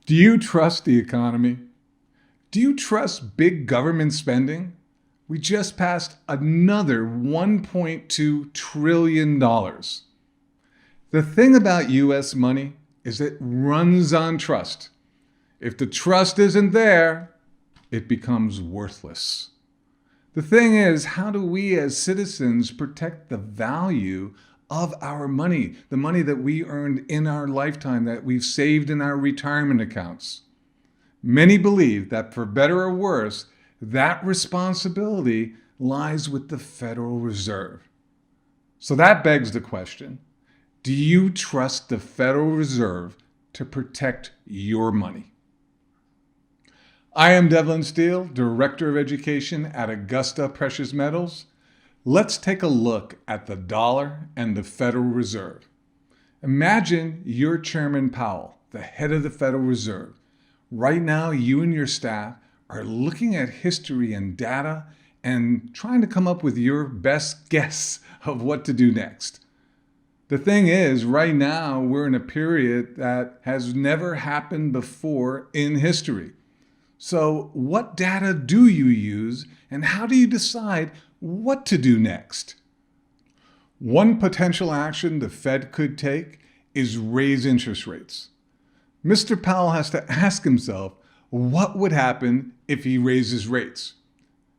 Do you trust the economy? Do you trust big government spending? We just passed another $1.2 trillion. The thing about U.S. money is it runs on trust. If the trust isn't there, it becomes worthless. The thing is, how do we as citizens protect the value of our money, the money that we earned in our lifetime, that we've saved in our retirement accounts? Many believe that for better or worse, that responsibility lies with the Federal Reserve. So that begs the question, do you trust the Federal Reserve to protect your money? I am Devlin Steele, Director of Education at Augusta Precious Metals. Let's take a look at the dollar and the Federal Reserve. Imagine you're Chairman Powell, the head of the Federal Reserve. Right now, you and your staff are looking at history and data and trying to come up with your best guess of what to do next. The thing is, right now, we're in a period that has never happened before in history. So what data do you use and how do you decide what to do next? One potential action the Fed could take is raise interest rates. Mr. Powell has to ask himself, what would happen if he raises rates?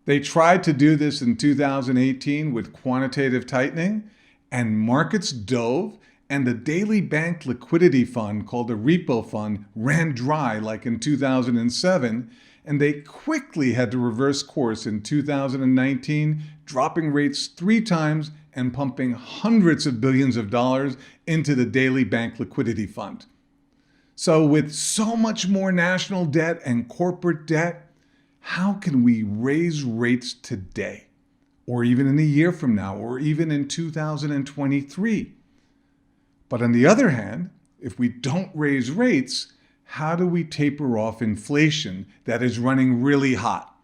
They tried to do this in 2018 with quantitative tightening, and markets dove, and the daily bank liquidity fund called the repo fund ran dry like in 2007, and they quickly had to reverse course in 2019, dropping rates 3 times and pumping hundreds of billions of dollars into the daily bank liquidity fund. So with so much more national debt and corporate debt, how can we raise rates today? Or even in a year from now, or even in 2023? But on the other hand, if we don't raise rates, how do we taper off inflation that is running really hot?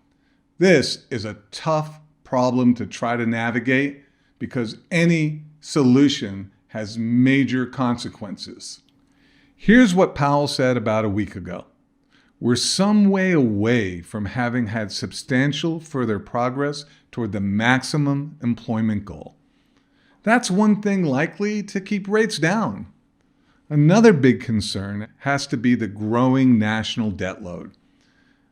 This is a tough problem to try to navigate because any solution has major consequences. Here's what Powell said about a week ago. We're some way away from having had substantial further progress toward the maximum employment goal. That's one thing likely to keep rates down. Another big concern has to be the growing national debt load.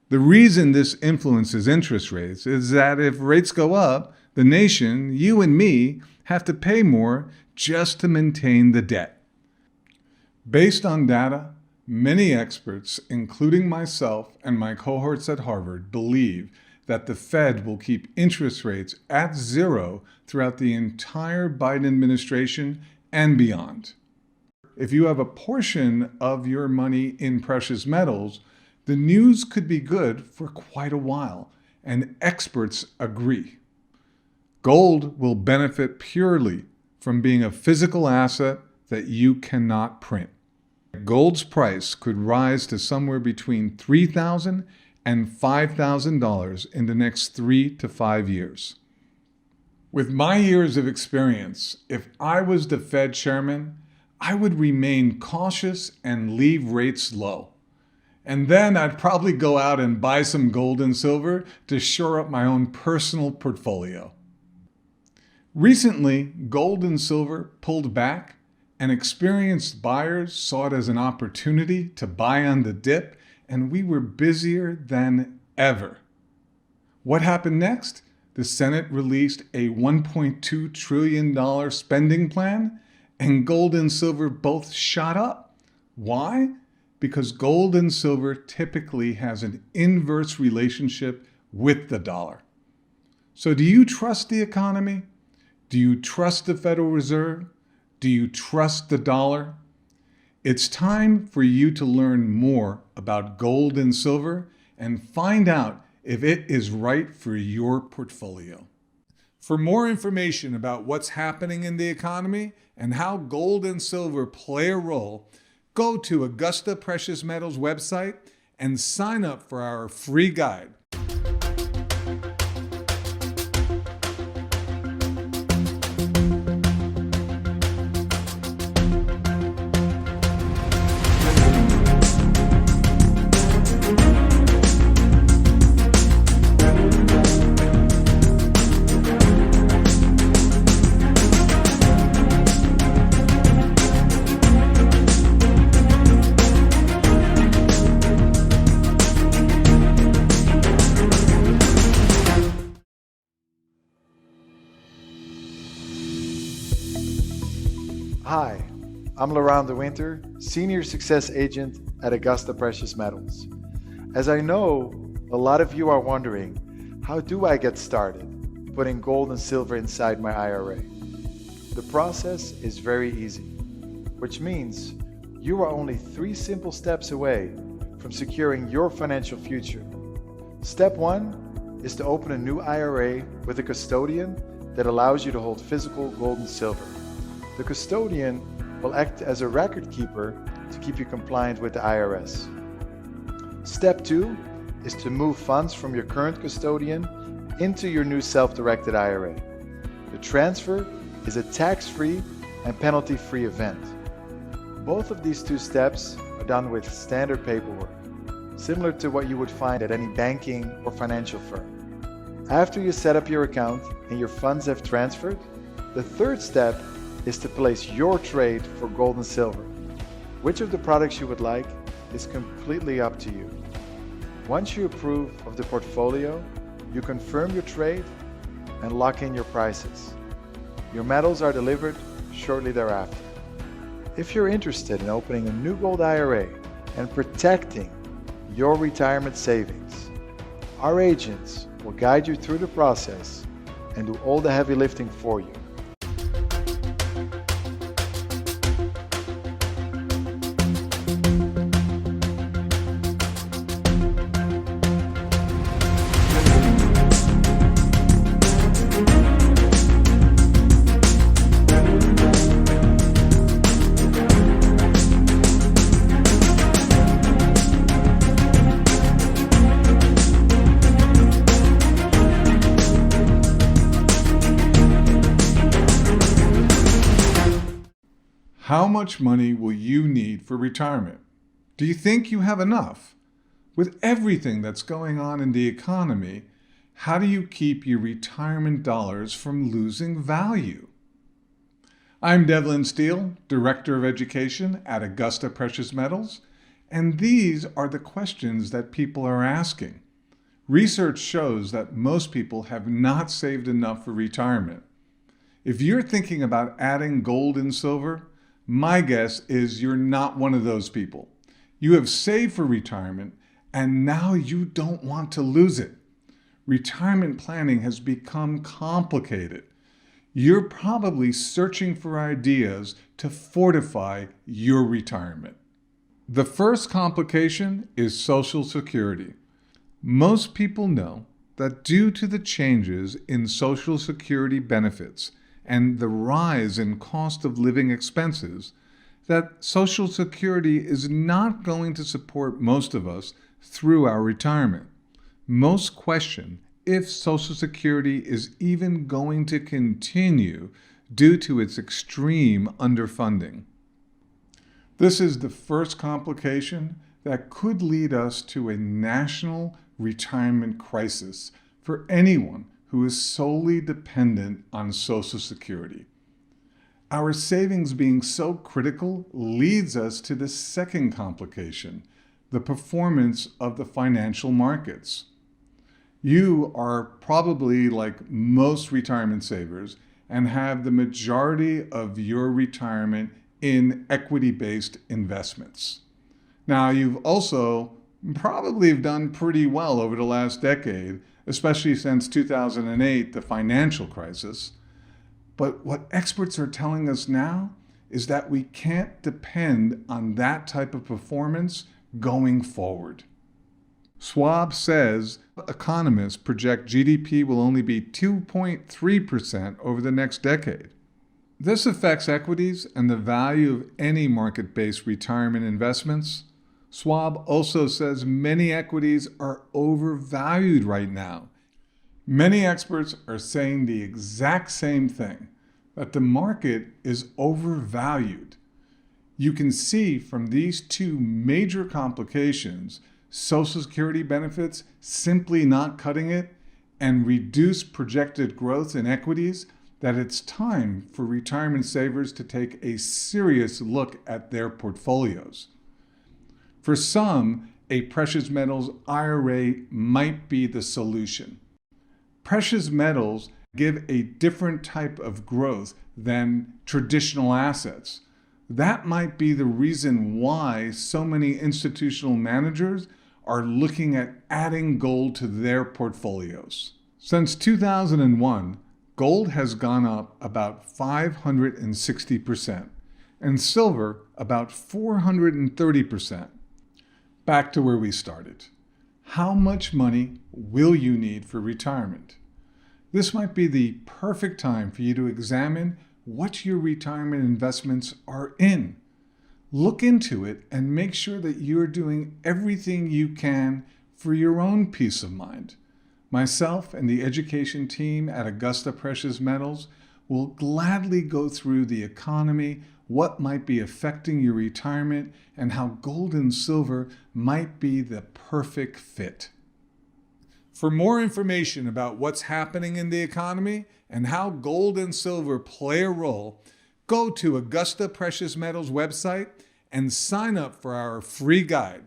The reason this influences interest rates is that if rates go up, the nation, you and me, have to pay more just to maintain the debt. Based on data, many experts, including myself and my cohorts at Harvard, believe that the Fed will keep interest rates at 0 throughout the entire Biden administration and beyond. If you have a portion of your money in precious metals, the news could be good for quite a while, and experts agree. Gold will benefit purely from being a physical asset that you cannot print. Gold's price could rise to somewhere between $3,000 and $5,000 in the next 3 to 5 years. With my years of experience, if I was the Fed chairman, I would remain cautious and leave rates low. And then I'd probably go out and buy some gold and silver to shore up my own personal portfolio. Recently, gold and silver pulled back, and experienced buyers saw it as an opportunity to buy on the dip, and we were busier than ever. What happened next? The Senate released a $1.2 trillion spending plan, and gold and silver both shot up. Why? Because gold and silver typically has an inverse relationship with the dollar. So do you trust the economy? Do you trust the Federal Reserve? Do you trust the dollar? It's time for you to learn more about gold and silver and find out if it is right for your portfolio. For more information about what's happening in the economy and how gold and silver play a role, go to Augusta Precious Metals website and sign up for our free guide. Hi, I'm Laurent De Winter, Senior Success Agent at Augusta Precious Metals. As I know, a lot of you are wondering, how do I get started putting gold and silver inside my IRA? The process is very easy, which means you are only 3 simple steps away from securing your financial future. Step 1 is to open a new IRA with a custodian that allows you to hold physical gold and silver. The custodian will act as a record keeper to keep you compliant with the IRS. Step 2 is to move funds from your current custodian into your new self-directed IRA. The transfer is a tax-free and penalty-free event. Both of these 2 steps are done with standard paperwork, similar to what you would find at any banking or financial firm. After you set up your account and your funds have transferred, the 3rd step is to place your trade for gold and silver. Which of the products you would like is completely up to you. Once you approve of the portfolio, you confirm your trade and lock in your prices. Your metals are delivered shortly thereafter. If you're interested in opening a new gold IRA and protecting your retirement savings, our agents will guide you through the process and do all the heavy lifting for you. How much money will you need for retirement? Do you think you have enough? With everything that's going on in the economy, how do you keep your retirement dollars from losing value? I'm Devlin Steele, Director of Education at Augusta Precious Metals, and these are the questions that people are asking. Research shows that most people have not saved enough for retirement. If you're thinking about adding gold and silver, my guess is you're not one of those people. You have saved for retirement, and now you don't want to lose it. Retirement planning has become complicated. You're probably searching for ideas to fortify your retirement. The first complication is Social Security. Most people know that due to the changes in Social Security benefits and the rise in cost of living expenses, that Social Security is not going to support most of us through our retirement. Most question if Social Security is even going to continue due to its extreme underfunding. This is the first complication that could lead us to a national retirement crisis for anyone who is solely dependent on Social Security. Our savings being so critical leads us to the second complication, the performance of the financial markets. You are probably like most retirement savers and have the majority of your retirement in equity-based investments. Now, you've also probably done pretty well over the last decade, especially since 2008, the financial crisis. But what experts are telling us now is that we can't depend on that type of performance going forward. Schwab says economists project GDP will only be 2.3% over the next decade. This affects equities and the value of any market-based retirement investments. Schwab also says many equities are overvalued right now. Many experts are saying the exact same thing, that the market is overvalued. You can see from these 2 major complications, Social Security benefits simply not cutting it, and reduced projected growth in equities, that it's time for retirement savers to take a serious look at their portfolios. For some, a precious metals IRA might be the solution. Precious metals give a different type of growth than traditional assets. That might be the reason why so many institutional managers are looking at adding gold to their portfolios. Since 2001, gold has gone up about 560%, and silver about 430%. Back to where we started. How much money will you need for retirement? This might be the perfect time for you to examine what your retirement investments are in. Look into it and make sure that you're doing everything you can for your own peace of mind. Myself and the education team at Augusta Precious Metals will gladly go through the economy, what might be affecting your retirement, and how gold and silver might be the perfect fit. For more information about what's happening in the economy and how gold and silver play a role, go to Augusta Precious Metals website and sign up for our free guide.